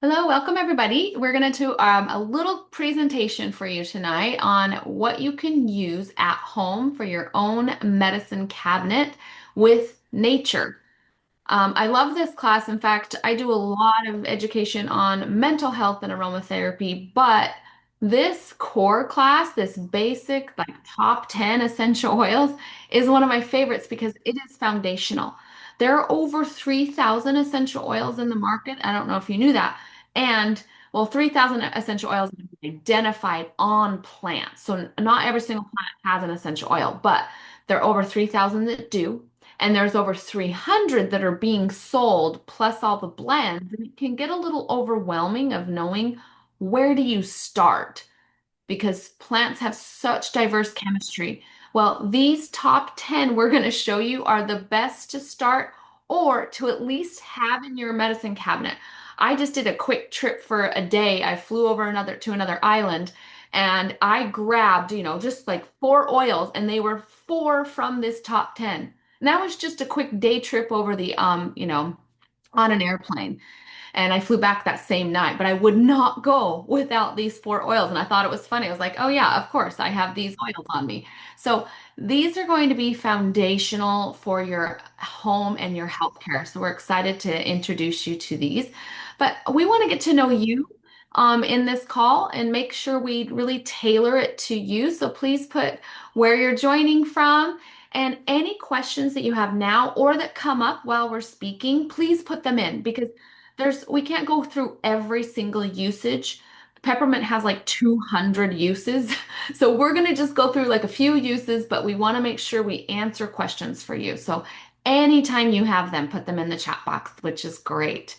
Hello, welcome everybody. We're going to do a little presentation for you tonight on what you can use at home for your own medicine cabinet with nature. I love this class. In fact, I do a lot of education on mental health and aromatherapy, but this core class, this basic, like top 10 essential oils, is one of my favorites because it is foundational. There are over 3,000 essential oils in the market. I don't know if you knew that. And well, 3,000 essential oils have been identified on plants. So not every single plant has an essential oil, but there are over 3,000 that do. And there's over 300 that are being sold, plus all the blends. And it can get a little overwhelming of knowing where do you start because plants have such diverse chemistry. Well, these top 10 we're going to show you are the best to start or to at least have in your medicine cabinet. I just did a quick trip for a day. I flew over another island and I grabbed, just like four oils and they were four from this top 10. And that was just a quick day trip over the on an airplane. And I flew back that same night, but I would not go without these four oils. And I thought it was funny. I was like, oh, yeah, of course, I have these oils on me. So these are going to be foundational for your home and your healthcare. So we're excited to introduce you to these. But we want to get to know you in this call and make sure we really tailor it to you. So please put where you're joining from. And any questions that you have now or that come up while we're speaking, please put them in because we can't go through every single usage. Peppermint has like 200 uses. So we're going to just go through like a few uses, but we want to make sure we answer questions for you. So anytime you have them, put them in the chat box, which is great.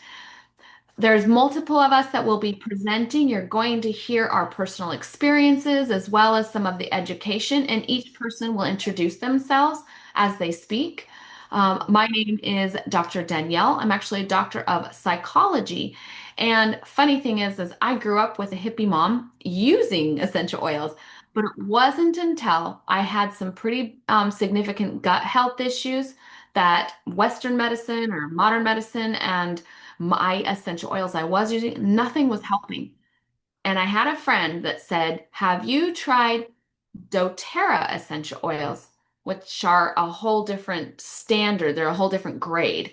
There's multiple of us that will be presenting. You're going to hear our personal experiences as well as some of the education, and each person will introduce themselves as they speak. My name is Dr. Danielle. I'm actually a doctor of psychology. And funny thing is I grew up with a hippie mom using essential oils, but it wasn't until I had some pretty significant gut health issues that Western medicine or modern medicine and my essential oils I was using, nothing was helping. And I had a friend that said, have you tried doTERRA essential oils, which are a whole different standard? They're a whole different grade.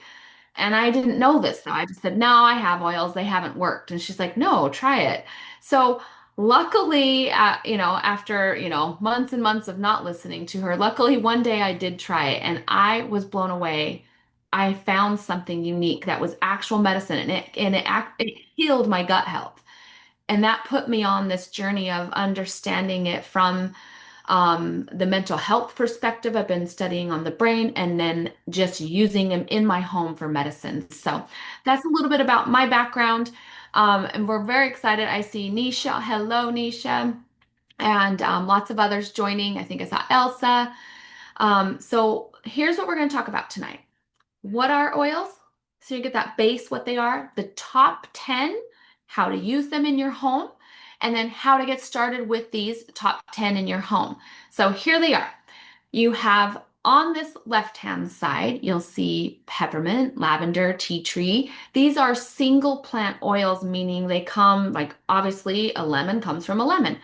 And I didn't know this, so I just said, no, I have oils. They haven't worked. And she's like, no, try it. So luckily, after, months and months of not listening to her, luckily one day I did try it and I was blown away. I found something unique that was actual medicine and it healed my gut health. And that put me on this journey of understanding it from the mental health perspective. I've been studying on the brain and then just using them in my home for medicine. So that's a little bit about my background. And we're very excited. I see Nisha. Hello, Nisha. And lots of others joining. I think I saw Elsa. So here's what we're going to talk about tonight. What are oils? So you get that base, what they are, the top 10, how to use them in your home, and then how to get started with these top 10 in your home. So here they are. You have on this left-hand side, you'll see peppermint, lavender, tea tree. These are single plant oils, meaning they come like obviously a lemon comes from a lemon.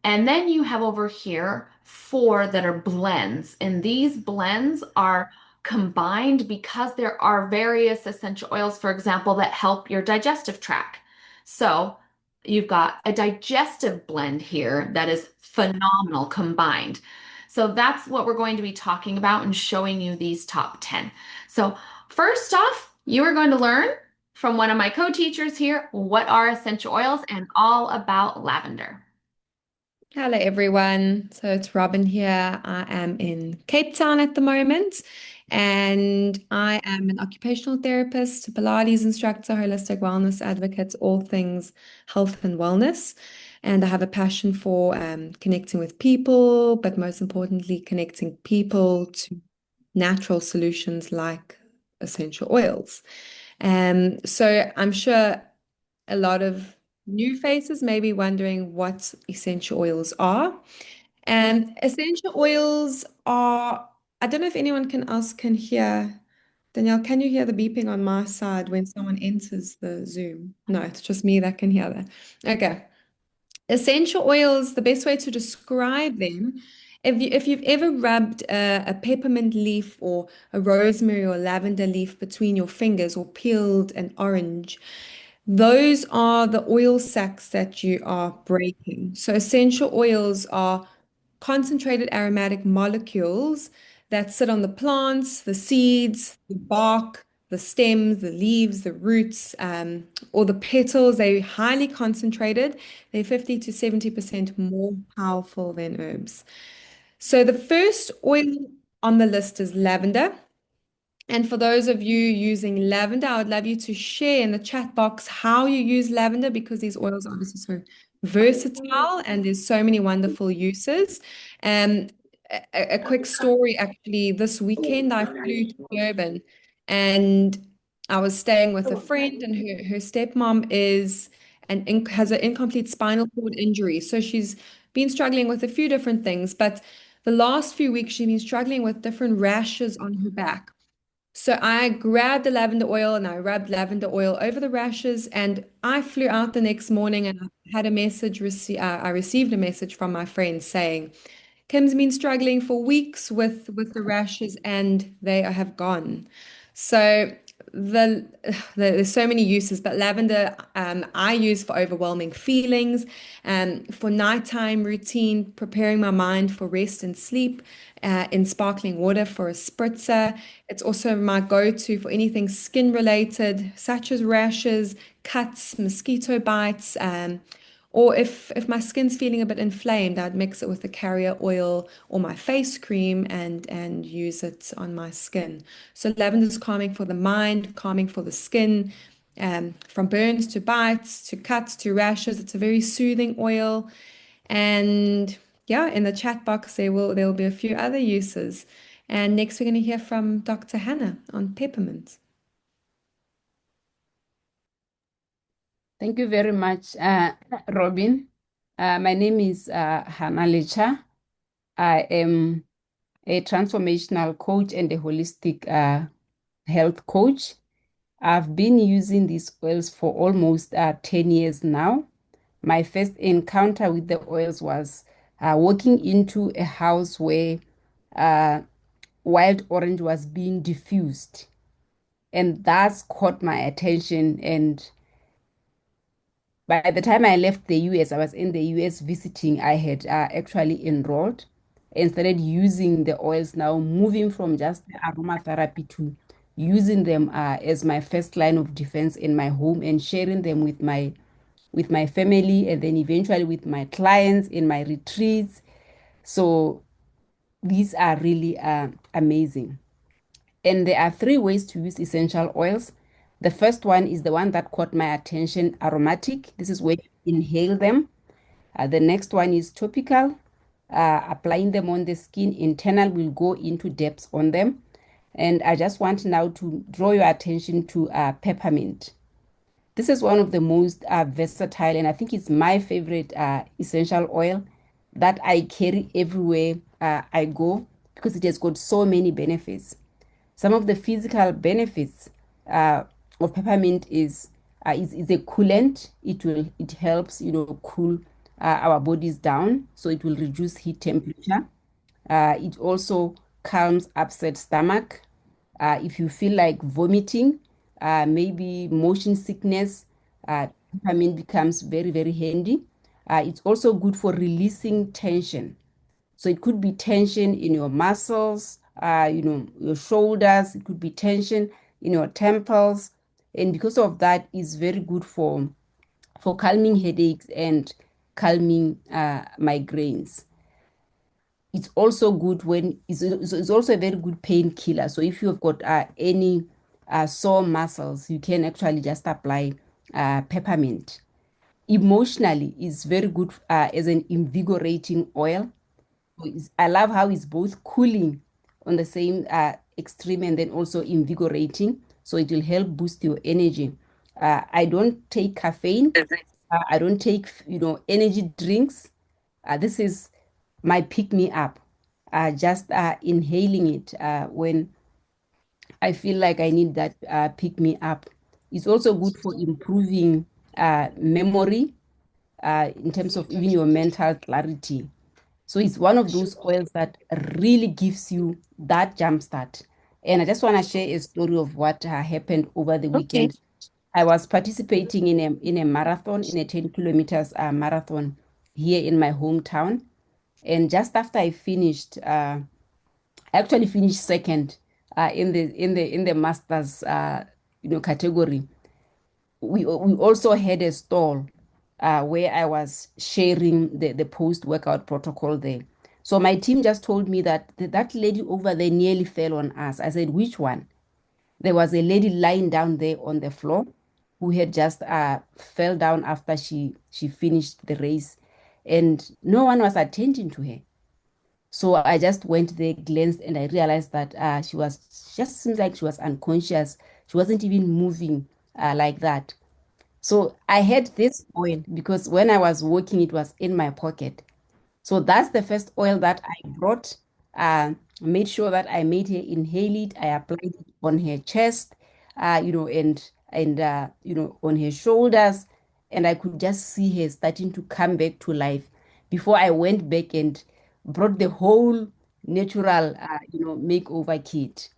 And then you have over here four that are blends, and these blends are combined because there are various essential oils, for example, that help your digestive tract. So you've got a digestive blend here that is phenomenal combined. So that's what we're going to be talking about and showing you these top 10. So first off, you are going to learn from one of my co-teachers here what are essential oils and all about lavender. Hello, everyone. So it's Robin here. I am in Cape Town at the moment, and I am an occupational therapist, Pilates instructor, holistic wellness advocate, all things health and wellness. And I have a passion for connecting with people, but most importantly, connecting people to natural solutions like essential oils. So I'm sure a lot of new faces may be wondering what essential oils are. And essential oils are, I don't know if anyone else can hear Danielle, can you hear the beeping on my side when someone enters the Zoom? No, it's just me that can hear that. Okay. Essential oils, the best way to describe them, if you've ever rubbed a peppermint leaf or a rosemary or lavender leaf between your fingers or peeled an orange, those are the oil sacs that you are breaking. So essential oils are concentrated aromatic molecules that sit on the plants, the seeds, the bark, the stems, the leaves, the roots, or the petals. They're highly concentrated. They're 50 to 70% more powerful than herbs. So the first oil on the list is lavender. And for those of you using lavender, I would love you to share in the chat box how you use lavender because these oils are obviously so versatile and there's so many wonderful uses. Um, a quick story actually, this weekend I flew to Durban and I was staying with a friend and her stepmom has an incomplete spinal cord injury. So she's been struggling with a few different things, but the last few weeks she's been struggling with different rashes on her back. So I grabbed the lavender oil and I rubbed lavender oil over the rashes and I flew out the next morning and I had a I received a message from my friend saying, Kim's been struggling for weeks with the rashes and they have gone. So there's so many uses, but lavender I use for overwhelming feelings, for nighttime routine, preparing my mind for rest and sleep, in sparkling water for a spritzer. It's also my go-to for anything skin related, such as rashes, cuts, mosquito bites. Or if my skin's feeling a bit inflamed, I'd mix it with the carrier oil or my face cream and use it on my skin. So lavender's calming for the mind, calming for the skin, from burns to bites to cuts to rashes. It's a very soothing oil. And yeah, in the chat box there will be a few other uses. And next we're going to hear from Dr. Hannah on peppermint. Thank you very much, Robin. My name is Hannah Lecha. I am a transformational coach and a holistic health coach. I've been using these oils for almost 10 years now. My first encounter with the oils was walking into a house where uh, wild orange was being diffused, and that's caught my attention. And by the time I left the US, I was in the US visiting. I had actually enrolled and started using the oils now, moving from just the aromatherapy to using them as my first line of defense in my home and sharing them with my family and then eventually with my clients in my retreats. So these are really amazing. And there are three ways to use essential oils. The first one is the one that caught my attention, aromatic. This is where you inhale them. The next one is topical, applying them on the skin. Internal will go into depths on them. And I just want now to draw your attention to peppermint. This is one of the most versatile, and I think it's my favorite essential oil that I carry everywhere I go because it has got so many benefits. Some of the physical benefits uh, of peppermint is a coolant. It helps cool our bodies down, so it will reduce heat temperature. It also calms upset stomach. If you feel like vomiting, maybe motion sickness, peppermint becomes very, very handy. It's also good for releasing tension. So it could be tension in your muscles, your shoulders. It could be tension in your temples. And because of that, it's very good for calming headaches and calming migraines. It's also good when it's also a very good painkiller. So if you've got any sore muscles, you can actually just apply peppermint. Emotionally, it's very good as an invigorating oil. So I love how it's both cooling on the same extreme and then also invigorating. So it will help boost your energy. I don't take caffeine. I don't take, energy drinks. This is my pick me up. Just inhaling it when I feel like I need that pick me up. It's also good for improving memory in terms of even your mental clarity. So it's one of those oils that really gives you that jump start. And I just want to share a story of what happened over the Okay. weekend. I was participating in a marathon, in a 10 kilometers marathon here in my hometown. And just after I finished, I actually finished second in the masters category. We also had a stall where I was sharing the post workout protocol there. So my team just told me that that lady over there nearly fell on us. I said, which one? There was a lady lying down there on the floor who had just fell down after she finished the race, and no one was attending to her. So I just went there, glanced, and I realized that she was just seems like she was unconscious. She wasn't even moving like that. So I had this oil because when I was working, it was in my pocket. So that's the first oil that I brought. Made sure that I made her inhale it. I applied it on her chest, and on her shoulders, and I could just see her starting to come back to life. Before I went back and brought the whole natural, makeover kit.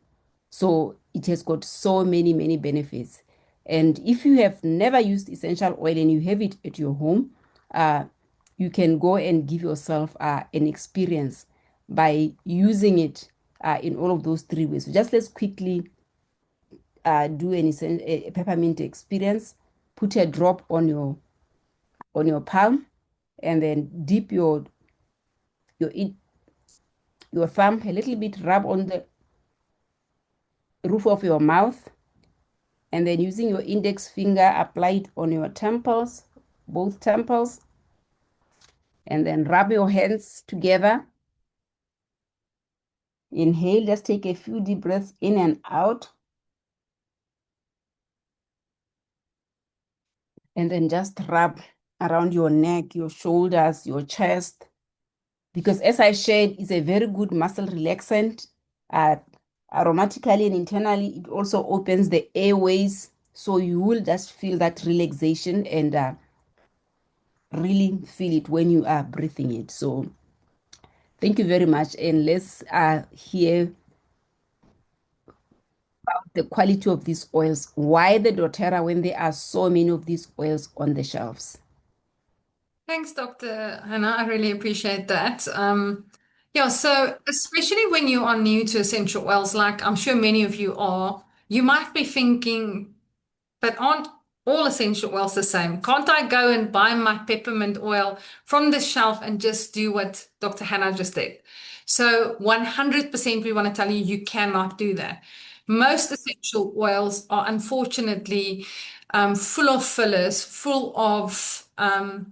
So it has got so many, many benefits. And if you have never used essential oil and you have it at your home, uh, you can go and give yourself an experience by using it in all of those three ways. So just let's quickly do a peppermint experience. Put a drop on your palm, and then dip your your thumb a little bit, rub on the roof of your mouth, and then using your index finger, apply it on your temples, both temples, and then rub your hands together. Inhale, just take a few deep breaths in and out, and then just rub around your neck, your shoulders, your chest. Because as I shared, it's a very good muscle relaxant. Uh, Aromatically and internally, it also opens the airways. So you will just feel that relaxation and really feel it when you are breathing it. So thank you very much. And let's hear the quality of these oils. Why the doTERRA when there are so many of these oils on the shelves? Thanks, Dr. Hannah. I really appreciate that. Yeah, so especially when you are new to essential oils, like I'm sure many of you are, you might be thinking, but aren't all essential oils the same? Can't I go and buy my peppermint oil from the shelf and just do what Dr. Hannah just did? So 100% we want to tell you you cannot do that. Most essential oils are unfortunately full of fillers, full of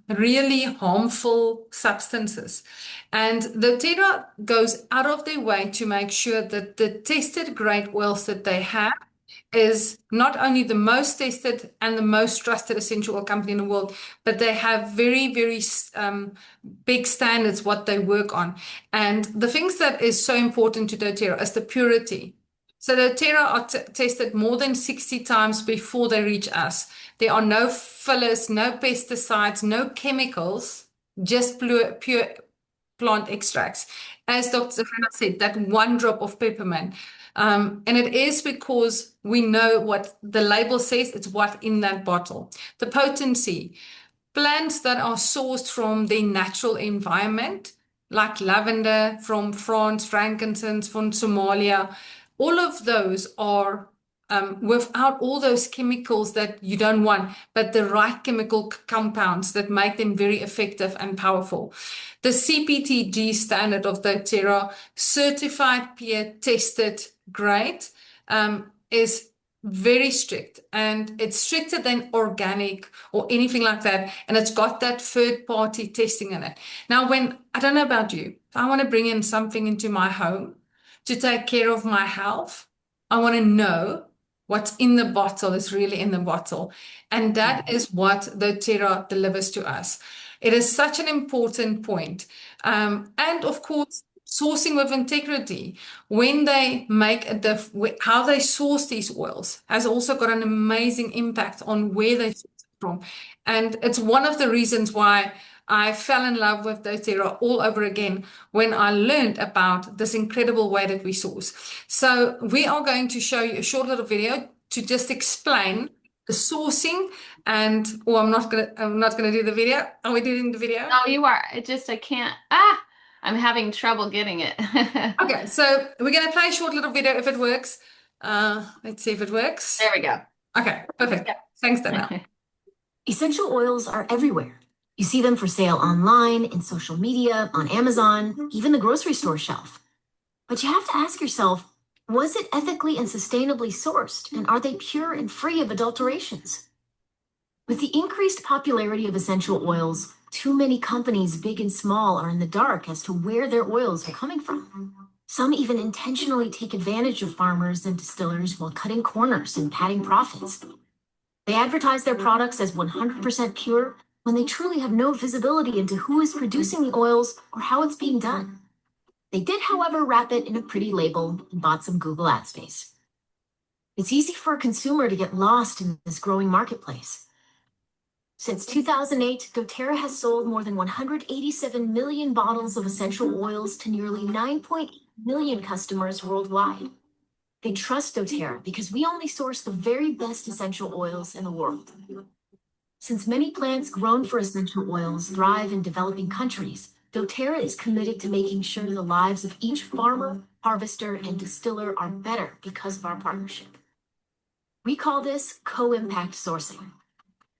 really harmful substances. And the doTERRA goes out of their way to make sure that the tested grade oils that they have is not only the most tested and the most trusted essential oil company in the world, but they have very, very big standards what they work on. And the things that is so important to doTERRA is the purity. So doTERRA are tested more than 60 times before they reach us. There are no fillers, no pesticides, no chemicals, just pure plant extracts. As Dr. Hannah said, that one drop of peppermint. And it is because we know what the label says, it's what in that bottle. The potency, plants that are sourced from the natural environment, like lavender from France, frankincense from Somalia, all of those are without all those chemicals that you don't want, but the right chemical compounds that make them very effective and powerful. The CPTG standard of doTERRA, certified peer tested grade, is very strict, and it's stricter than organic or anything like that. And it's got that third party testing in it. Now, when I don't know about you, if I want to bring in something into my home to take care of my health, I want to know what's in the bottle is really in the bottle. And that is what doTERRA delivers to us. It is such an important point. And of course, sourcing with integrity, when they make how they source these oils has also got an amazing impact on where they source it from. And it's one of the reasons why I fell in love with doTERRA all over again when I learned about this incredible way that we source. So we are going to show you a short little video to just explain the sourcing and, oh, I'm not gonna do the video. Are we doing the video? No, you are. I can't. I'm having trouble getting it. Okay, so we're going to play a short little video if it works. Let's see if it works. There we go. Okay, perfect. Thanks, Dana. Essential oils are everywhere. You see them for sale online, in social media, on Amazon, even the grocery store shelf. But you have to ask yourself, was it ethically and sustainably sourced, and are they pure and free of adulterations? With the increased popularity of essential oils, too many companies, big and small, are in the dark as to where their oils are coming from. Some even intentionally take advantage of farmers and distillers while cutting corners and padding profits. They advertise their products as 100% pure when they truly have no visibility into who is producing the oils or how it's being done. They did, however, wrap it in a pretty label and bought some Google ad space. It's easy for a consumer to get lost in this growing marketplace. Since 2008, doTERRA has sold more than 187 million bottles of essential oils to nearly 9.8 million customers worldwide. They trust doTERRA because we only source the very best essential oils in the world. Since many plants grown for essential oils thrive in developing countries, doTERRA is committed to making sure the lives of each farmer, harvester, and distiller are better because of our partnership. We call this co-impact sourcing.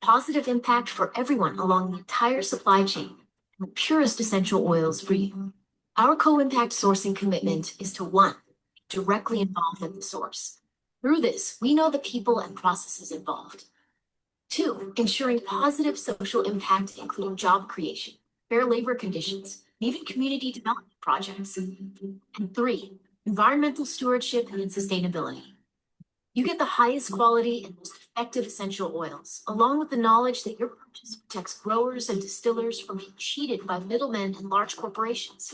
Positive impact for everyone along the entire supply chain, and the purest essential oils for you. Our co-impact sourcing commitment is to 1, directly involved at the source. Through this, we know the people and processes involved. 2, ensuring positive social impact, including job creation, fair labor conditions, and even community development projects. And 3, environmental stewardship and sustainability. You get the highest quality and most effective essential oils, along with the knowledge that your purchase protects growers and distillers from being cheated by middlemen and large corporations.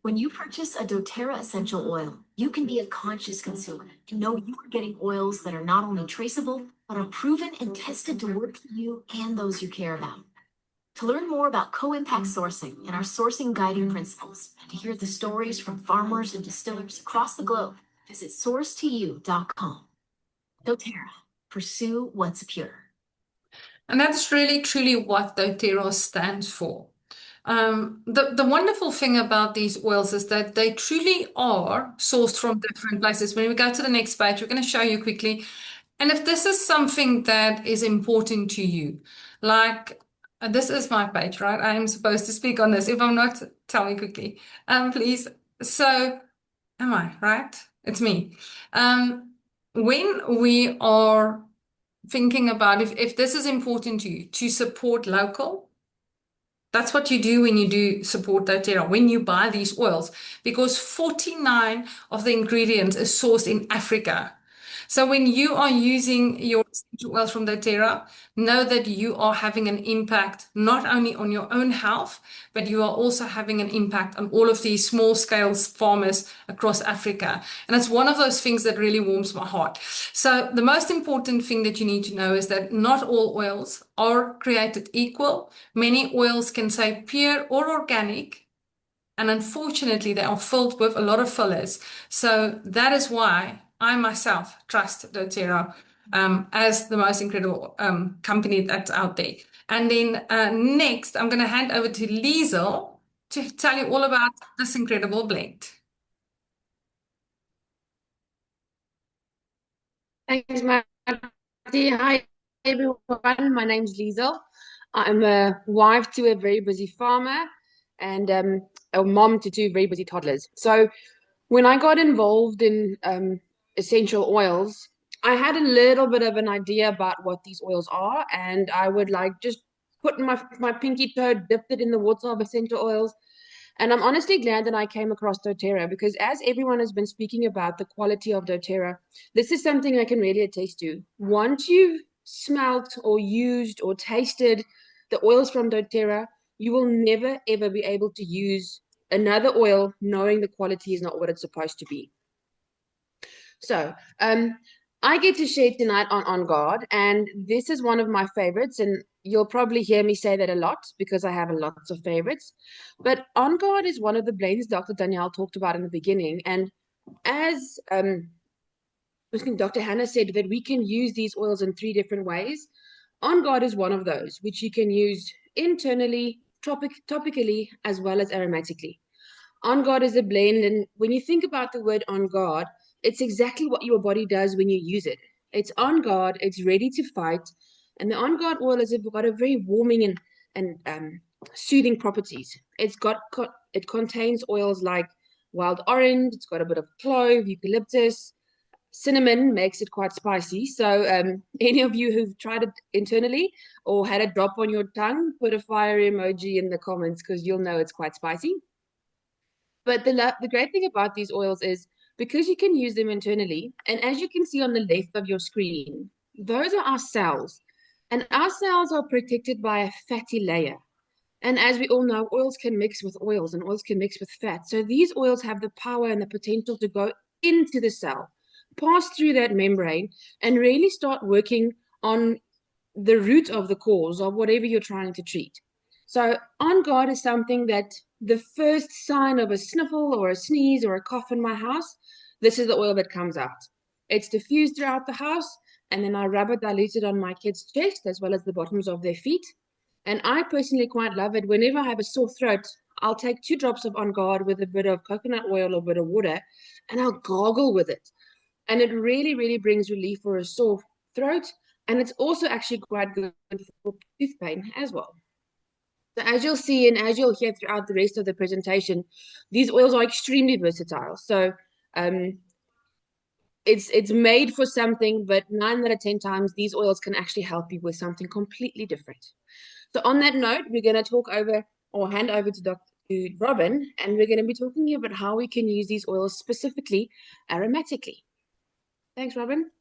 When you purchase a doTERRA essential oil, you can be a conscious consumer and know you are getting oils that are not only traceable, but are proven and tested to work for you and those you care about. To learn more about co-impact sourcing and our sourcing guiding principles, and to hear the stories from farmers and distillers across the globe, visit sourcetoyou.com. doTERRA, pursue what's pure. And that's really, truly what doTERRA stands for. The wonderful thing about these oils is that they truly are sourced from different places. When we go to the next page, we're going to show you quickly. And if this is something that is important to you, like this is my page, right? I am supposed to speak on this. If I'm not, tell me quickly, please. So, am I, right? It's me. When we are thinking about if this is important to you, to support local, that's what you do when you do support doTERRA, when you buy these oils, because 49 of the ingredients is sourced in Africa. So when you are using your essential oils from doTERRA, know that you are having an impact not only on your own health, but you are also having an impact on all of these small scale farmers across Africa. And it's one of those things that really warms my heart. So the most important thing that you need to know is that not all oils are created equal. Many oils can say pure or organic, and unfortunately, they are filled with a lot of fillers. So that is why I myself trust doTERRA as the most incredible company that's out there. And then next, I'm going to hand over to Liesel to tell you all about this incredible blend. Thanks, Marty. Hi, everyone. My name's Liesel. I'm a wife to a very busy farmer and a mom to 2 very busy toddlers. So when I got involved in essential oils, I had a little bit of an idea about what these oils are, and I would like just put my pinky toe, dipped it in the water of essential oils. And I'm honestly glad that I came across doTERRA because as everyone has been speaking about the quality of doTERRA, this is something I can really attest to. Once you've smelt or used or tasted the oils from doTERRA, you will never ever be able to use another oil knowing the quality is not what it's supposed to be. So, I get to share tonight on Guard, and this is one of my favorites, and you'll probably hear me say that a lot because I have lots of favorites. But On Guard is one of the blends Dr. Danielle talked about in the beginning, and as I think Dr. Hannah said that we can use these oils in 3 different ways. On Guard is one of those, which you can use internally, topically, as well as aromatically. On Guard is a blend, and when you think about the word on guard, it's exactly what your body does when you use it. It's on guard, it's ready to fight, and the on guard oil has got a very warming and soothing properties. It contains oils like wild orange, it's got a bit of clove, eucalyptus, cinnamon makes it quite spicy. So, any of you who've tried it internally or had a drop on your tongue, put a fire emoji in the comments because you'll know it's quite spicy. But the great thing about these oils is because you can use them internally, and as you can see on the left of your screen, those are our cells. And our cells are protected by a fatty layer. And as we all know, oils can mix with oils and oils can mix with fat. So these oils have the power and the potential to go into the cell, pass through that membrane, and really start working on the root of the cause of whatever you're trying to treat. So, on guard is something that the first sign of a sniffle or a sneeze or a cough in my house, this is the oil that comes out. It's diffused throughout the house, and then I rub it diluted on my kids' chest as well as the bottoms of their feet. And I personally quite love it. Whenever I have a sore throat, I'll take 2 drops of On Guard with a bit of coconut oil or a bit of water, and I'll gargle with it. And it really, really brings relief for a sore throat. And it's also actually quite good for tooth pain as well. So as you'll see and as you'll hear throughout the rest of the presentation, these oils are extremely versatile. So it's made for something, but 9 out of 10 times these oils can actually help you with something completely different. So on that note, we're going to talk over or hand over to Robin, and we're going to be talking about how we can use these oils specifically aromatically. Thanks, Robin.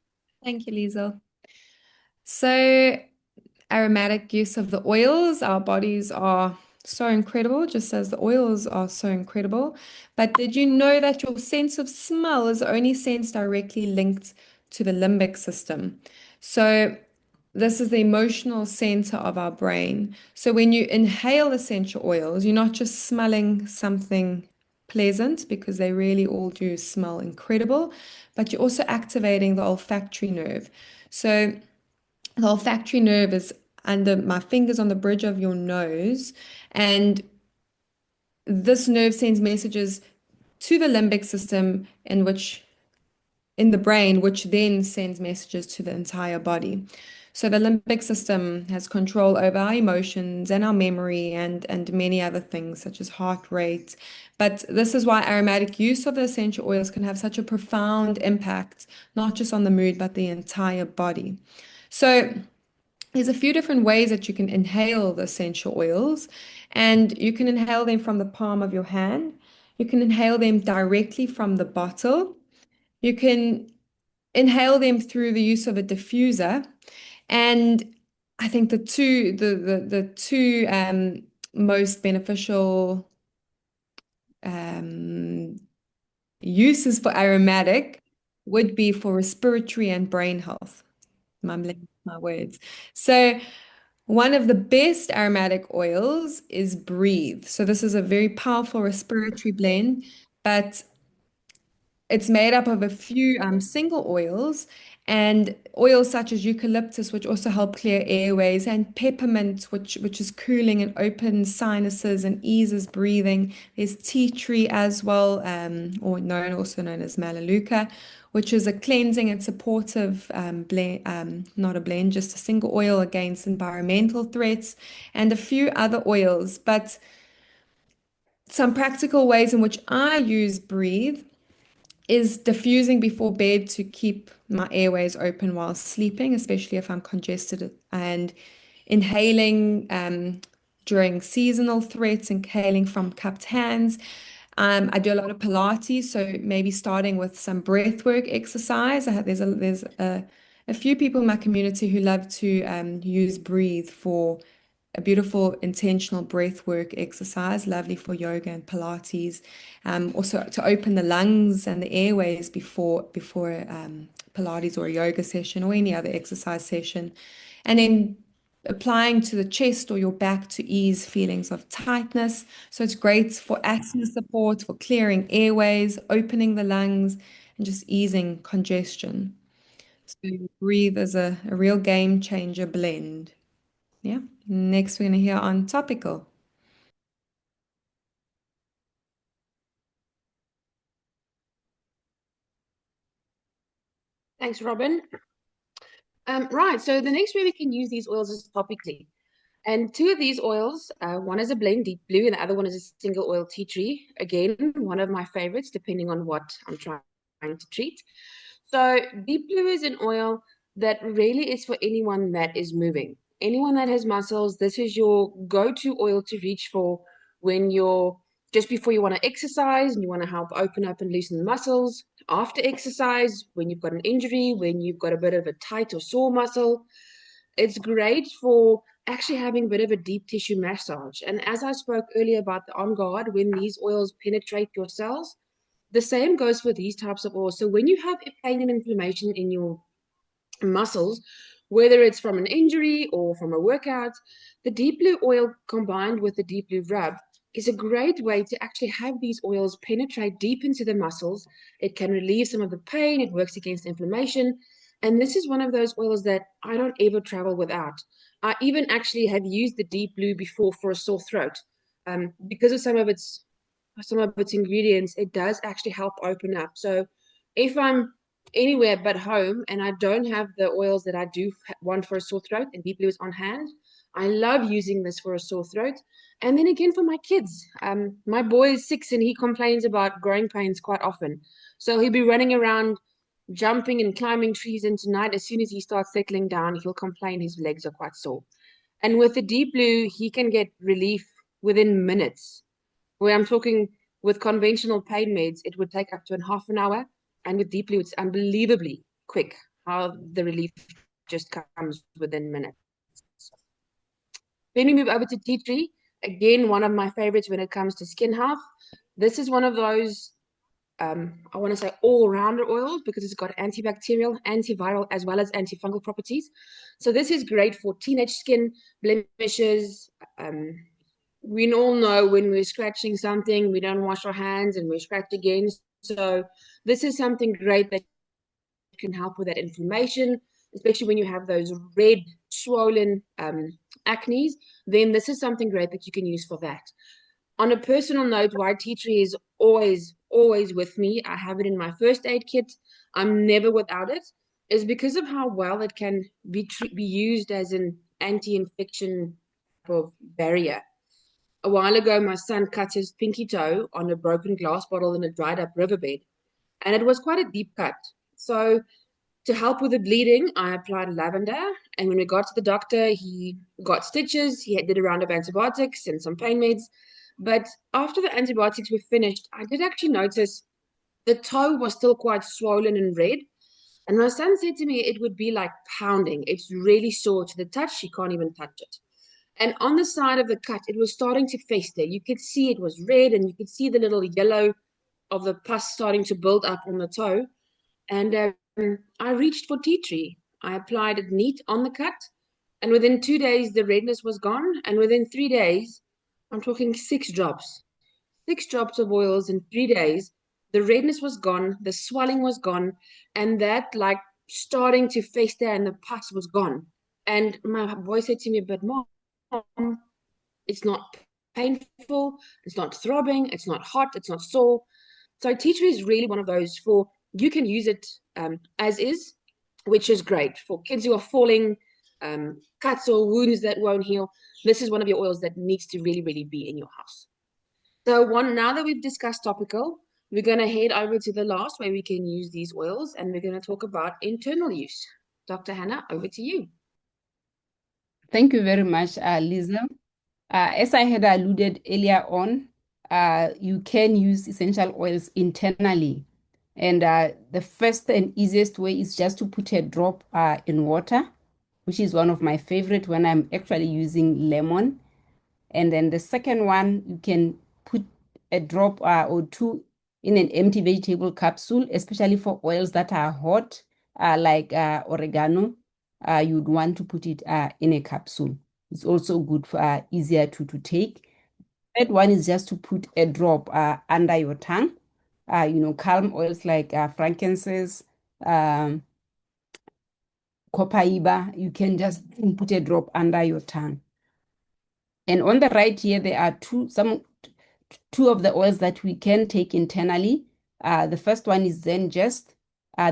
Thank you, Liesel. So, aromatic use of the oils, our bodies are so incredible, just as the oils are so incredible. But did you know that your sense of smell is the only sense directly linked to the limbic system? So, this is the emotional center of our brain. So, when you inhale essential oils, you're not just smelling something pleasant because they really all do smell incredible, but you're also activating the olfactory nerve. So, the olfactory nerve is under my fingers on the bridge of your nose, and this nerve sends messages to the limbic system in the brain, which then sends messages to the entire body. So the limbic system has control over our emotions and our memory and many other things such as heart rate. But this is why aromatic use of the essential oils can have such a profound impact, not just on the mood, but the entire body. So there's a few different ways that you can inhale the essential oils, and you can inhale them from the palm of your hand. You can inhale them directly from the bottle. You can inhale them through the use of a diffuser. And I think the two most beneficial um, uses for aromatic would be for respiratory and brain health. Mumbling my words. So one of the best aromatic oils is Breathe. So this is a very powerful respiratory blend, but it's made up of a few single oils and oils such as eucalyptus, which also help clear airways, and peppermint, which is cooling and opens sinuses and eases breathing. There's tea tree as well, also known as melaleuca, which is a cleansing and supportive blend, not a blend, just a single oil against environmental threats, and a few other oils. But some practical ways in which I use Breathe is diffusing before bed to keep my airways open while sleeping, especially if I'm congested, and inhaling during seasonal threats, inhaling from cupped hands. I do a lot of Pilates, so maybe starting with some breath work exercise. There's a few people in my community who love to use Breathe for a beautiful intentional breath work exercise, lovely for yoga and Pilates. Also to open the lungs and the airways before Pilates or a yoga session or any other exercise session. And then applying to the chest or your back to ease feelings of tightness. So it's great for asthma support, for clearing airways, opening the lungs, and just easing congestion. So breathe is a real game changer blend. Yeah. Next, we're going to hear on topical. Thanks, Robin. Right, so the next way we can use these oils is topically. And two of these oils, one is a blend, deep blue, and the other one is a single oil tea tree. Again, one of my favorites, depending on what I'm trying to treat. So deep blue is an oil that really is for anyone that is moving. Anyone that has muscles, this is your go-to oil to reach for when you're just before you want to exercise and you want to help open up and loosen the muscles. After exercise, when you've got an injury, when you've got a bit of a tight or sore muscle, it's great for actually having a bit of a deep tissue massage. And as I spoke earlier about the on guard, when these oils penetrate your cells, the same goes for these types of oils. So when you have pain and inflammation in your muscles, whether it's from an injury or from a workout, the deep blue oil combined with the deep blue rub is a great way to actually have these oils penetrate deep into the muscles. It can relieve some of the pain, it works against inflammation. And this is one of those oils that I don't ever travel without. I even actually have used the deep blue before for a sore throat. Because of some of its ingredients, it does actually help open up. So if I'm anywhere but home and I don't have the oils that I do want for a sore throat, and deep blue is on hand, I love using this for a sore throat. And then again for my kids. My boy is 6 and he complains about growing pains quite often. So he'll be running around jumping and climbing trees, and tonight, as soon as he starts settling down, he'll complain his legs are quite sore. And with the deep blue, he can get relief within minutes. Where I'm talking with conventional pain meds, it would take up to half an hour. And with deep blue, it's unbelievably quick how the relief just comes within minutes. Then we move over to tea tree. Again, one of my favorites when it comes to skin health. This is one of those, I want to say all-rounder oils because it's got antibacterial, antiviral, as well as antifungal properties. So this is great for teenage skin blemishes. We all know when we're scratching something, we don't wash our hands and we scratch again. So this is something great that can help with that inflammation, especially when you have those red, swollen acne. Then this is something great that you can use for that. On a personal note, white tea tree is always with me. I have it in my first aid kit. I'm never without it. Is because of how well it can be used as an anti-infection of barrier. A while ago, my son cut his pinky toe on a broken glass bottle in a dried up riverbed, and it was quite a deep cut. So, to help with the bleeding, I applied lavender. And when we got to the doctor, he got stitches. He did a round of antibiotics and some pain meds. But after the antibiotics were finished, I did actually notice the toe was still quite swollen and red. And my son said to me it would be like pounding. It's really sore to the touch. He can't even touch it. And on the side of the cut, it was starting to fester. You could see it was red, and you could see the little yellow of the pus starting to build up on the toe. And I reached for tea tree. I applied it neat on the cut, and within 2 days, the redness was gone. And within 3 days, I'm talking 6 drops of oils in 3 days, the redness was gone, the swelling was gone, and that like starting to fester and the pus was gone. And my boy said to me, "But mom, it's not painful, it's not throbbing, it's not hot, it's not sore." So tea tree is really one of those for you can use it as is, which is great for kids who are falling, cuts or wounds that won't heal. This is one of your oils that needs to really be in your house. So now that we've discussed topical, we're going to head over to the last way we can use these oils, and we're going to talk about internal use. Dr. Hannah, over to you. Thank you very much, Lisa. As I had alluded earlier on, you can use essential oils internally. And the first and easiest way is just to put a drop in water which is one of my favorite when I'm actually using lemon. And then the second one, you can put a drop or two in an empty vegetable capsule, especially for oils that are hot, like oregano. You'd want to put it in a capsule. It's also good for easier to take. Third one is just to put a drop under your tongue. Calm oils like frankincense, um, copaiba, you can just put a drop under your tongue. And on the right here, there are two of the oils that we can take internally. The first one is Zengest.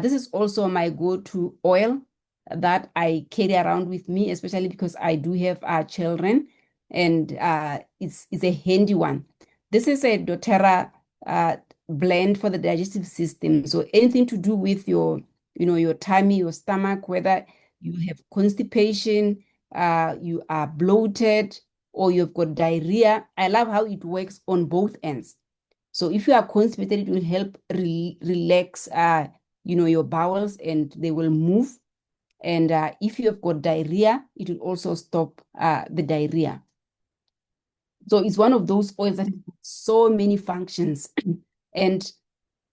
This is also my go-to oil that I carry around with me, especially because I do have children, and it's a handy one. This is a doTERRA blend for the digestive system. So anything to do with your tummy, your stomach, whether you have constipation, you are bloated, or you've got diarrhea. I love how it works on both ends. So if you are constipated, it will help relax, your bowels, and they will move. And if you have got diarrhea, it will also stop the diarrhea. So it's one of those oils that has so many functions. And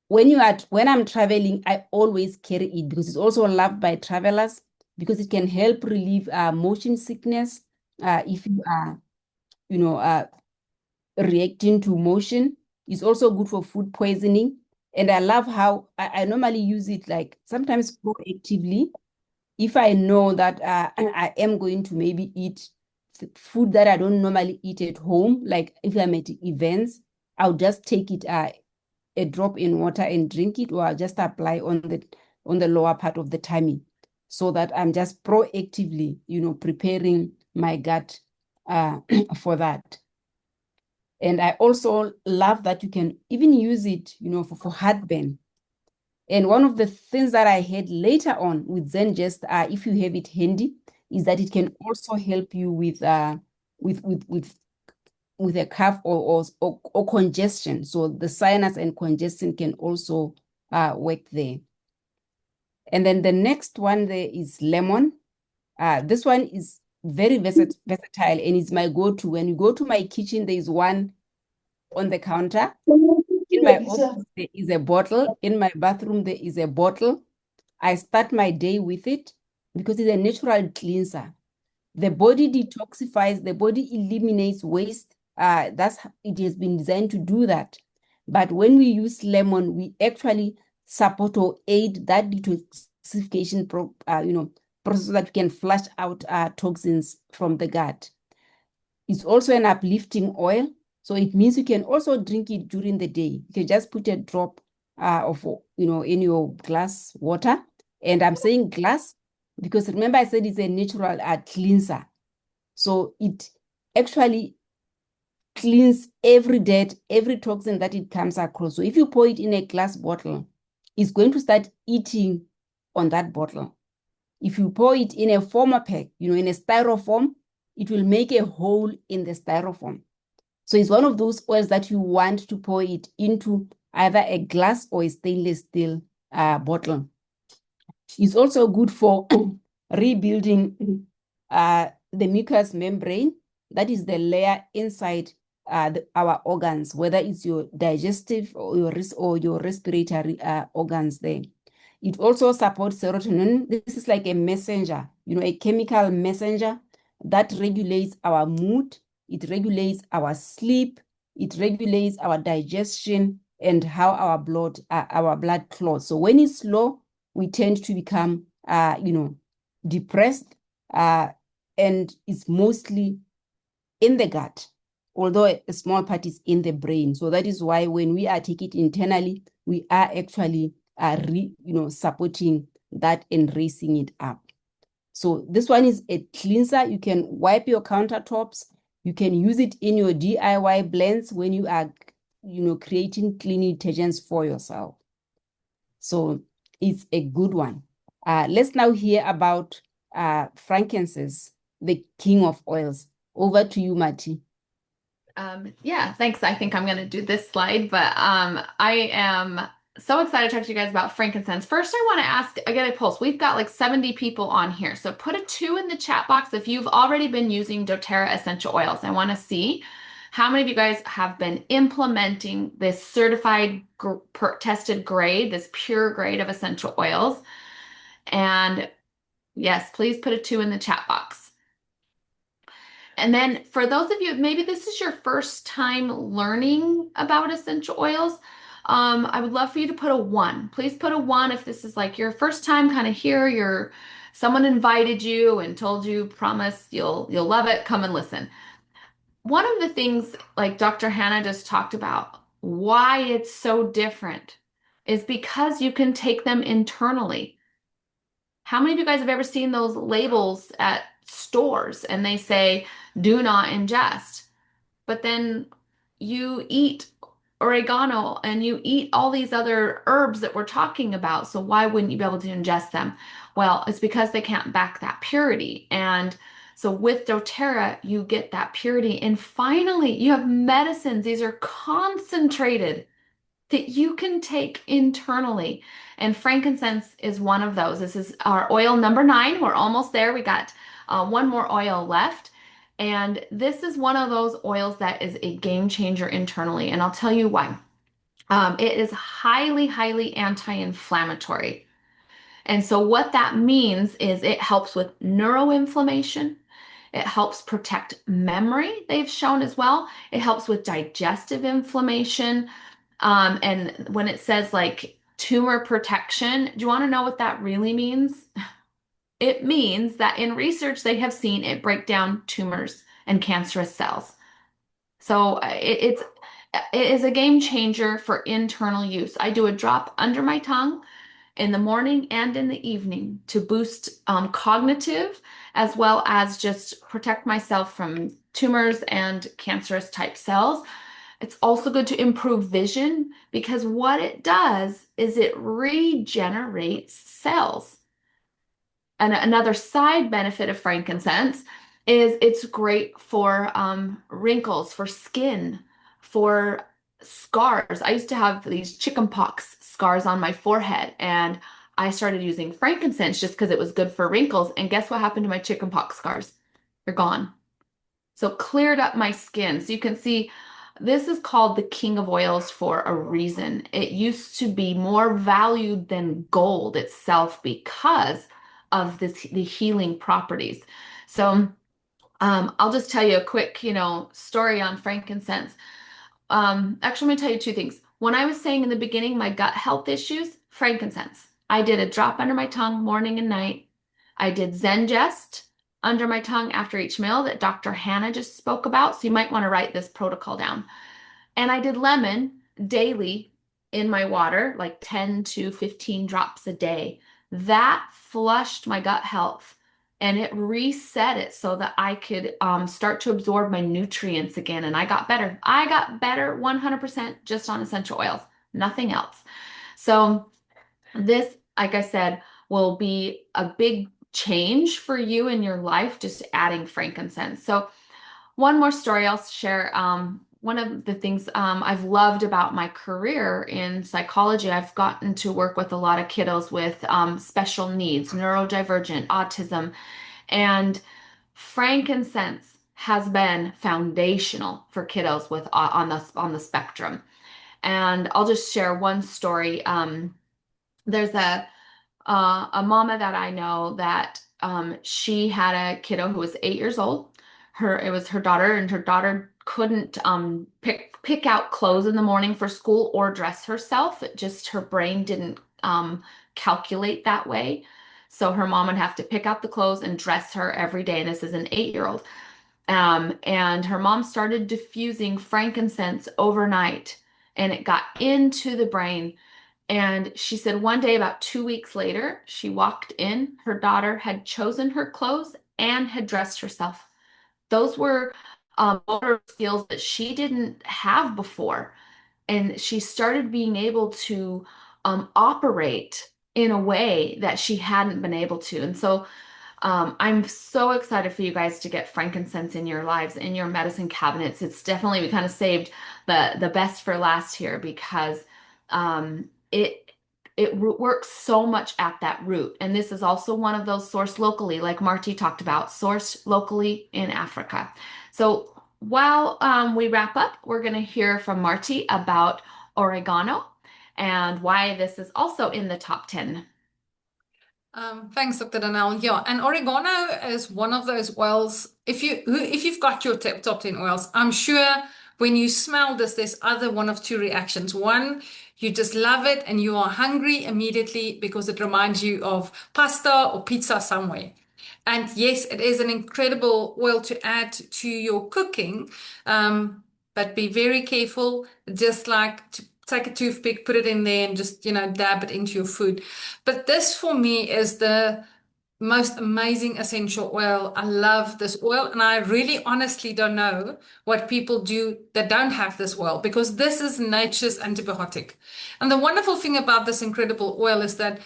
when I'm traveling, I always carry it because it's also loved by travelers because it can help relieve motion sickness if you are reacting to motion. It's also good for food poisoning. And I love how I normally use it like sometimes proactively. If I know that I am going to maybe eat food that I don't normally eat at home, like if I'm at events, I'll just take it a drop in water and drink it, or I'll just apply on the lower part of the tummy, so that I'm just proactively, preparing my gut for that. And I also love that you can even use it, for heartburn. And one of the things that I had later on with Zengest, if you have it handy, is that it can also help you with a cough or congestion. So the sinus and congestion can also work there. And then the next one there is lemon. This one is very versatile, and it's my go-to. When you go to my kitchen, there is one on the counter. In my office, there is a bottle. In my bathroom, there is a bottle. I start my day with it because it's a natural cleanser. The body detoxifies, the body eliminates waste. It has been designed to do that. But when we use lemon, we actually support or aid that detoxification process so that we can flush out toxins from the gut. It's also an uplifting oil. So it means you can also drink it during the day. You can just put a drop of, in your glass water. And I'm saying glass because remember I said it's a natural cleanser. So it actually cleans every dirt, every toxin that it comes across. So if you pour it in a glass bottle, it's going to start eating on that bottle. If you pour it in a former pack, in a styrofoam, it will make a hole in the styrofoam. So it's one of those oils that you want to pour it into either a glass or a stainless steel bottle. It's also good for rebuilding the mucous membrane. That is the layer inside our organs, whether it's your digestive or your respiratory organs there. It also supports serotonin. This is like a messenger, a chemical messenger that regulates our mood. It regulates our sleep. It regulates our digestion and how our blood clots. So when it's low, we tend to become, depressed, and it's mostly in the gut, although a small part is in the brain. So that is why when we are taking it internally, we are actually supporting that and raising it up. So this one is a cleanser. You can wipe your countertops. You can use it in your DIY blends when you are, creating cleaning detergents for yourself. So it's a good one. Let's now hear about frankincense, the king of oils. Over to you, Mati. Yeah, thanks. I think I'm going to do this slide, but I am So excited to talk to you guys about frankincense. First, I want to ask, I get a pulse. We've got like 70 people on here. So put a 2 in the chat box if you've already been using doTERRA essential oils. I want to see how many of you guys have been implementing this certified tested grade, this pure grade of essential oils. And yes, please put a 2 in the chat box. And then for those of you, maybe this is your first time learning about essential oils. I would love for you to put a 1. Please put a 1 if this is like your first time kind of here. Someone invited you and told you, promise you'll love it. Come and listen. One of the things like Dr. Hannah just talked about, why it's so different is because you can take them internally. How many of you guys have ever seen those labels at stores and they say, do not ingest? But then you eat oregano and you eat all these other herbs that we're talking about. So why wouldn't you be able to ingest them? Well, it's because they can't back that purity. And so with doTERRA, you get that purity. And finally, you have medicines. These are concentrated that you can take internally. And frankincense is one of those. This is our oil number 9. We're almost there. We got one more oil left. And this is one of those oils that is a game changer internally. And I'll tell you why. It is highly, highly anti-inflammatory. And so what that means is it helps with neuroinflammation. It helps protect memory, they've shown as well. It helps with digestive inflammation. And when it says like tumor protection, do you want to know what that really means? It means that in research, they have seen it break down tumors and cancerous cells. So it is a game changer for internal use. I do a drop under my tongue in the morning and in the evening to boost cognitive as well as just protect myself from tumors and cancerous type cells. It's also good to improve vision because what it does is it regenerates cells. And another side benefit of frankincense is it's great for wrinkles, for skin, for scars. I used to have these chickenpox scars on my forehead, and I started using frankincense just because it was good for wrinkles. And guess what happened to my chickenpox scars? They're gone. So cleared up my skin. So you can see this is called the king of oils for a reason. It used to be more valued than gold itself because of the healing properties. So I'll just tell you a quick, story on frankincense. Actually, I'm going to tell you 2 things. When I was saying in the beginning, my gut health issues, frankincense. I did a drop under my tongue morning and night. I did Zengest under my tongue after each meal that Dr. Hannah just spoke about. So you might want to write this protocol down. And I did lemon daily in my water, like 10 to 15 drops a day. That flushed my gut health and it reset it so that I could start to absorb my nutrients again. And I got better. I got better 100% just on essential oils, nothing else. So this, like I said, will be a big change for you in your life, just adding frankincense. So one more story I'll share. One of the things I've loved about my career in psychology, I've gotten to work with a lot of kiddos with special needs, neurodivergent, autism, and frankincense has been foundational for kiddos with on the spectrum. And I'll just share one story. There's a mama that I know that she had a kiddo who was 8 years old. It was her daughter, and her daughter couldn't pick out clothes in the morning for school or dress herself. It just her brain didn't calculate that way. So her mom would have to pick out the clothes and dress her every day. And this is an 8-year-old. And her mom started diffusing frankincense overnight, and it got into the brain. And she said one day, about 2 weeks later, she walked in. Her daughter had chosen her clothes and had dressed herself. Those were motor skills that she didn't have before. And she started being able to operate in a way that she hadn't been able to. And so I'm so excited for you guys to get frankincense in your lives, in your medicine cabinets. It's definitely, we kind of saved the best for last here because it works so much at that root. And this is also one of those sourced locally, like Marty talked about, sourced locally in Africa. So while we wrap up, we're going to hear from Marty about oregano and why this is also in the top 10. Thanks, Dr. Danelle. Yeah, and oregano is one of those oils. If you've got your top 10 oils, I'm sure when you smell this, there's either one of two reactions. One, you just love it and you are hungry immediately because it reminds you of pasta or pizza somewhere. And yes, it is an incredible oil to add to your cooking, but be very careful. Just like to take a toothpick, put it in there, and just dab it into your food. But this for me is the most amazing essential oil. I love this oil, and I really honestly don't know what people do that don't have this oil because this is nature's antibiotic. And the wonderful thing about this incredible oil is that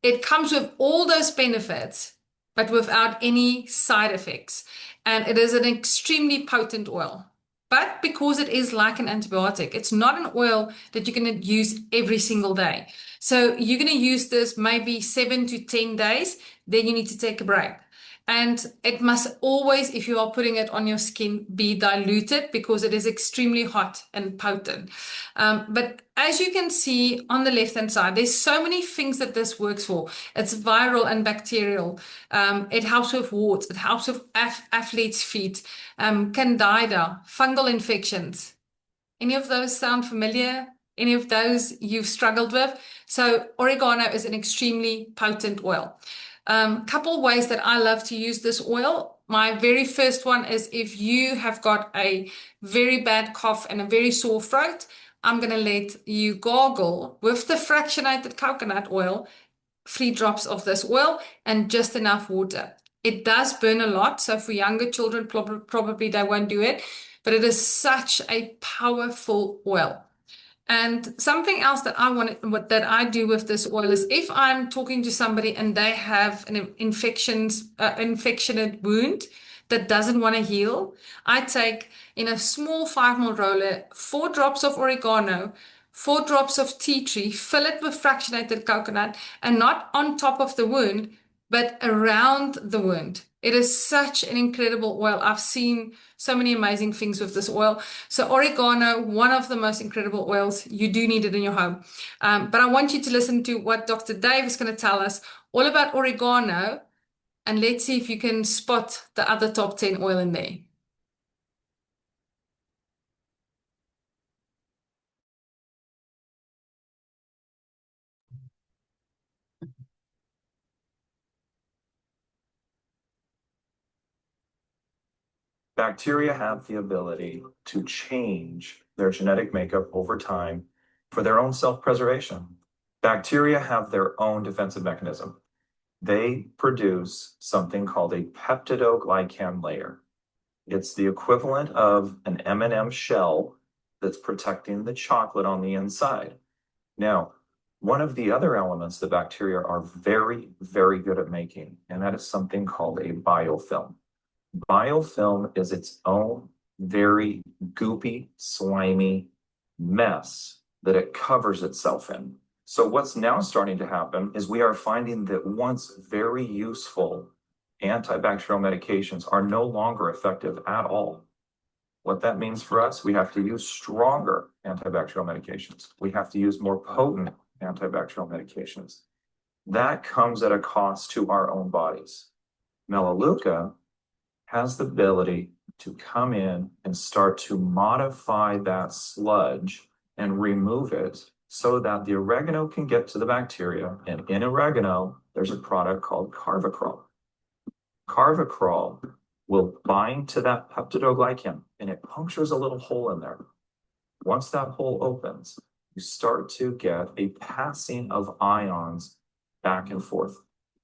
it comes with all those benefits, but without any side effects. And it is an extremely potent oil. But because it is like an antibiotic, it's not an oil that you're going to use every single day. So you're going to use this maybe 7 to 10 days, then you need to take a break. And it must always, if you are putting it on your skin, be diluted because it is extremely hot and potent. But as you can see on the left-hand side, there's so many things that this works for. It's viral and bacterial. It helps with warts. It helps with athlete's feet, candida, fungal infections. Any of those sound familiar? Any of those you've struggled with? So oregano is an extremely potent oil. Couple ways that I love to use this oil. My very first one is if you have got a very bad cough and a very sore throat, I'm going to let you gargle with the fractionated coconut oil, 3 drops of this oil and just enough water. It does burn a lot, so for younger children, probably they won't do it, but it is such a powerful oil. And something else that I do with this oil is if I'm talking to somebody and they have an infectionate wound that doesn't want to heal, I take in a small 5 ml roller 4 drops of oregano, 4 drops of tea tree, fill it with fractionated coconut, and not on top of the wound, but around the wound. It is such an incredible oil. I've seen so many amazing things with this oil. So oregano, one of the most incredible oils. You do need it in your home. But I want you to listen to what Dr. Dave is going to tell us all about oregano. And let's see if you can spot the other top 10 oil in there. Bacteria have the ability to change their genetic makeup over time for their own self-preservation. Bacteria have their own defensive mechanism. They produce something called a peptidoglycan layer. It's the equivalent of an M&M shell that's protecting the chocolate on the inside. Now, one of the other elements the bacteria are very, very good at making, and that is something called a biofilm. Biofilm is its own very goopy, slimy mess that it covers itself in. So what's now starting to happen is we are finding that once very useful antibacterial medications are no longer effective at all. What that means for us, we have to use stronger antibacterial medications. We have to use more potent antibacterial medications. That comes at a cost to our own bodies. Melaleuca has the ability to come in and start to modify that sludge and remove it so that the oregano can get to the bacteria. And in oregano, there's a product called carvacrol. Carvacrol will bind to that peptidoglycan and it punctures a little hole in there. Once that hole opens, you start to get a passing of ions back and forth.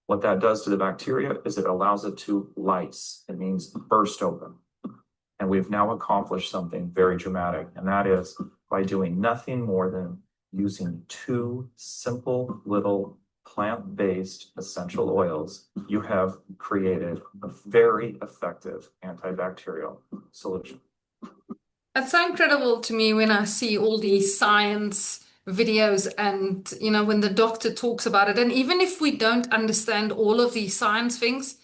What that does to the bacteria is it allows it to lyse. It means burst open. And we've now accomplished something very dramatic, and that is by doing nothing more than using 2 simple little plant-based essential oils, you have created a very effective antibacterial solution. That's so incredible to me when I see all these science videos and, when the doctor talks about it. And even if we don't understand all of these science things,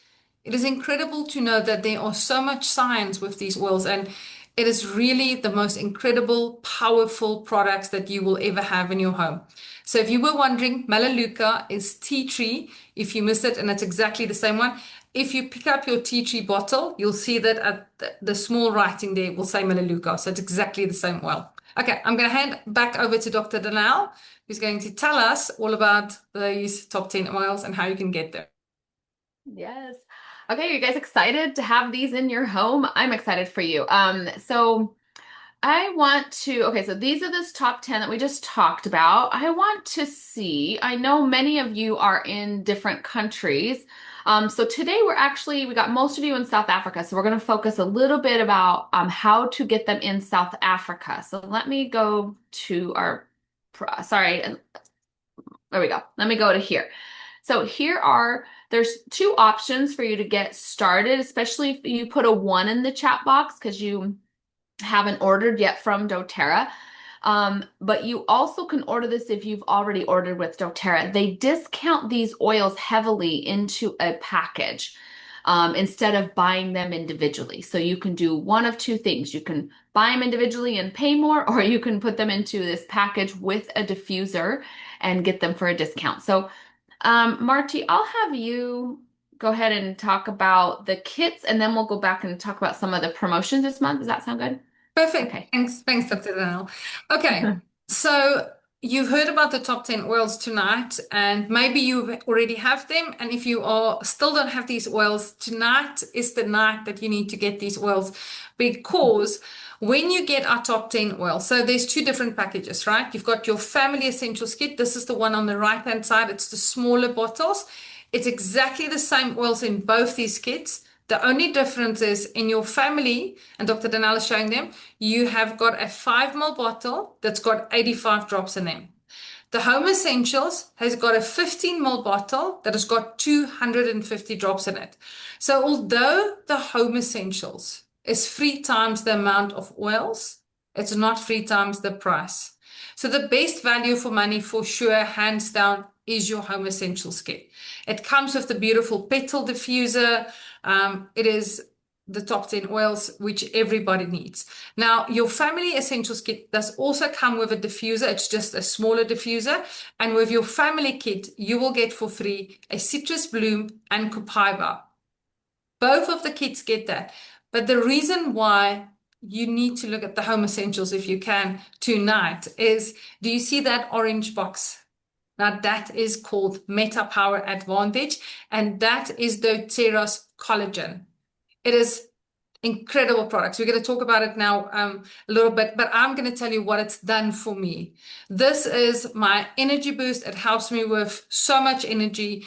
it is incredible to know that there are so much science with these oils, and it is really the most incredible, powerful products that you will ever have in your home. So if you were wondering, Melaleuca is tea tree. If you missed it, and it's exactly the same one. If you pick up your tea tree bottle, you'll see that at the small writing there will say Melaleuca. So it's exactly the same oil. Okay, I'm going to hand back over to Dr. Danelle, who's going to tell us all about these top 10 oils and how you can get them. Yes. Okay, you guys excited to have these in your home? I'm excited for you. So I want to, okay, so these are this top 10 that we just talked about. I want to see, I know many of you are in different countries. So today we got most of you in South Africa. So we're going to focus a little bit about how to get them in South Africa. So let me go to there we go. Let me go to here. So there's two options for you to get started, especially if you put a 1 in the chat box because you haven't ordered yet from doTERRA. But you also can order this if you've already ordered with doTERRA. They discount these oils heavily into a package instead of buying them individually. So you can do one of two things. You can buy them individually and pay more, or you can put them into this package with a diffuser and get them for a discount. So Marty, I'll have you go ahead and talk about the kits, and then we'll go back and talk about some of the promotions this month. Does that sound good? Perfect. Okay. Thanks, Dr. Danelle. Okay, so you've heard about the top 10 oils tonight, and maybe you already have them. And if you still don't have these oils, tonight is the night that you need to get these oils, because when you get our top 10 oils, so there's two different packages, right? You've got your Family Essentials kit. This is the one on the right-hand side. It's the smaller bottles. It's exactly the same oils in both these kits. The only difference is in your family, and Dr. Danelle is showing them, you have got a 5 ml bottle that's got 85 drops in them. The Home Essentials has got a 15 ml bottle that has got 250 drops in it. So although the Home Essentials is 3 times the amount of oils, it's not 3 times the price. So the best value for money for sure, hands down, is your Home Essentials kit. It comes with the beautiful petal diffuser. It is the top 10 oils, which everybody needs. Now, your Family Essentials kit does also come with a diffuser. It's just a smaller diffuser. And with your family kit, you will get for free a citrus bloom and copaiba. Both of the kits get that. But the reason why you need to look at the Home Essentials, if you can, tonight is, do you see that orange box? Now that is called Meta Power Advantage, and that is doTERRA's collagen. It is incredible products. We're going to talk about it now a little bit, but I'm going to tell you what it's done for me. This is my energy boost. It helps me with so much energy,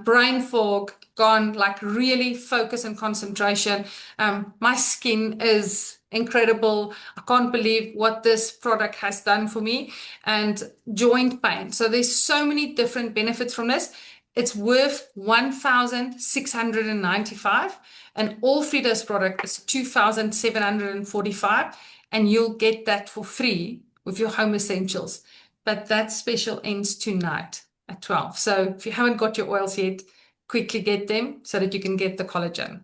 brain fog gone, like really focus and concentration. My skin is incredible. I can't believe what this product has done for me, and joint pain. So there's so many different benefits from this. It's worth 1,695, and all Frida's product is 2,745, and you'll get that for free with your Home Essentials. But that special ends tonight at 12. So if you haven't got your oils yet, quickly get them so that you can get the collagen.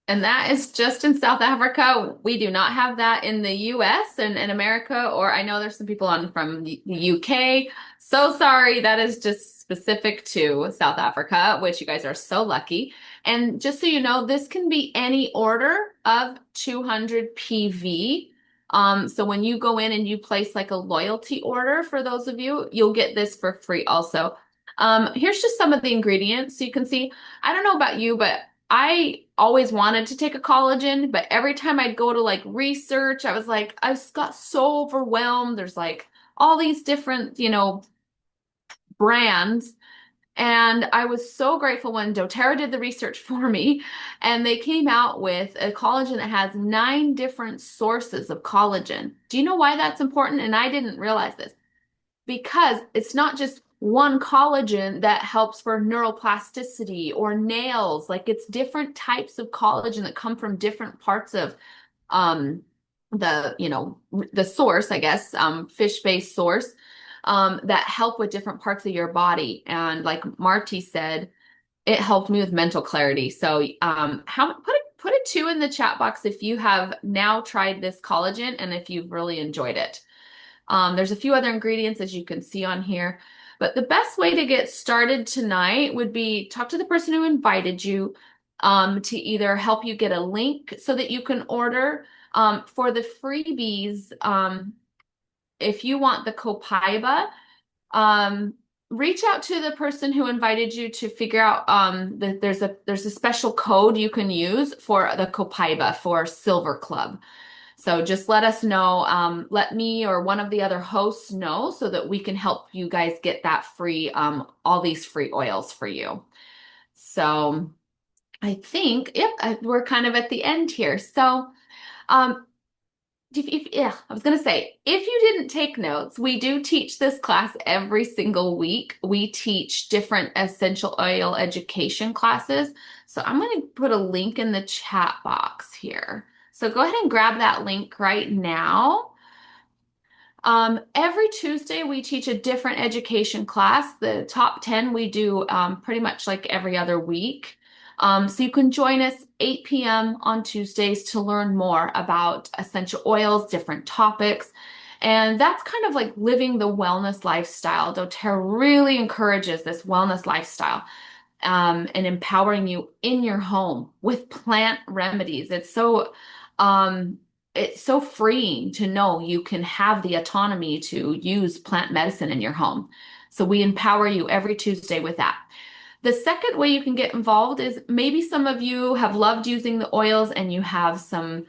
And that is just in South Africa. We do not have that in the US and in America, or I know there's some people on from the UK. So sorry, that is just specific to South Africa, which you guys are so lucky. And just so you know, this can be any order of 200 PV. So when you go in and you place like a loyalty order, for those of you, you'll get this for free also. Here's just some of the ingredients. So you can see, I don't know about you, but I always wanted to take a collagen, but every time I'd go to like research, I was like, I got so overwhelmed. There's like all these different, brands. And I was so grateful when doTERRA did the research for me, and they came out with a collagen that has 9 different sources of collagen. Do you know why that's important? And I didn't realize this. Because it's not just one collagen that helps for neuroplasticity or nails. Like, it's different types of collagen that come from different parts of the source, I guess, fish-based source. that help with different parts of your body. And like Marty said, it helped me with mental clarity. So put a 2 in the chat box if you have now tried this collagen and if you've really enjoyed it. There's a few other ingredients as you can see on here, but the best way to get started tonight would be talk to the person who invited you to either help you get a link so that you can order for the freebies. If you want the copaiba, um, reach out to the person who invited you to figure out that there's a special code you can use for the copaiba for Silver Club. So just let us know, let me or one of the other hosts know so that we can help you guys get that free, all these free oils for you. So I think, yep, we're kind of at the end here. So um, yeah, I was going to say, if you didn't take notes, we do teach this class every single week. We teach different essential oil education classes. So I'm going to put a link in the chat box here. So go ahead and grab that link right now. Every Tuesday, we teach a different education class. The top 10 we do pretty much like every other week. So you can join us 8 p.m. on Tuesdays to learn more about essential oils, different topics. And that's kind of like living the wellness lifestyle. doTERRA really encourages this wellness lifestyle and empowering you in your home with plant remedies. It's so freeing to know you can have the autonomy to use plant medicine in your home. So we empower you every Tuesday with that. The second way you can get involved is maybe some of you have loved using the oils and you have some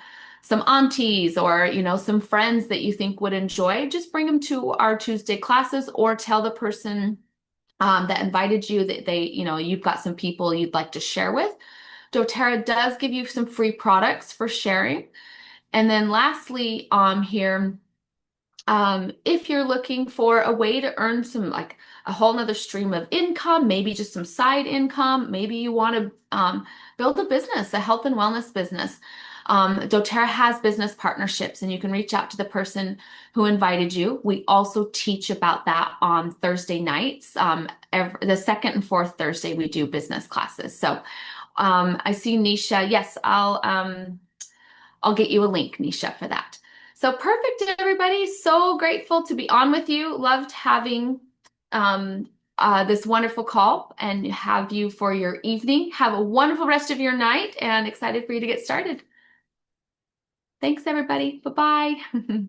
aunties or some friends that you think would enjoy. Just bring them to our Tuesday classes or tell the person that invited you that you've got some people you'd like to share with. doTERRA does give you some free products for sharing. And then lastly, here, if you're looking for a way to earn some like a whole nother stream of income, maybe just some side income, maybe you want to build a business, a health and wellness business. doTERRA has business partnerships and you can reach out to the person who invited you. We also teach about that on Thursday nights. The second and fourth Thursday, we do business classes. So I see Nisha. Yes, I'll get you a link, Nisha, for that. So perfect, everybody. So grateful to be on with you. Loved having this wonderful call and have you for your evening. Have a wonderful rest of your night and excited for you to get started. Thanks, everybody. Bye-bye.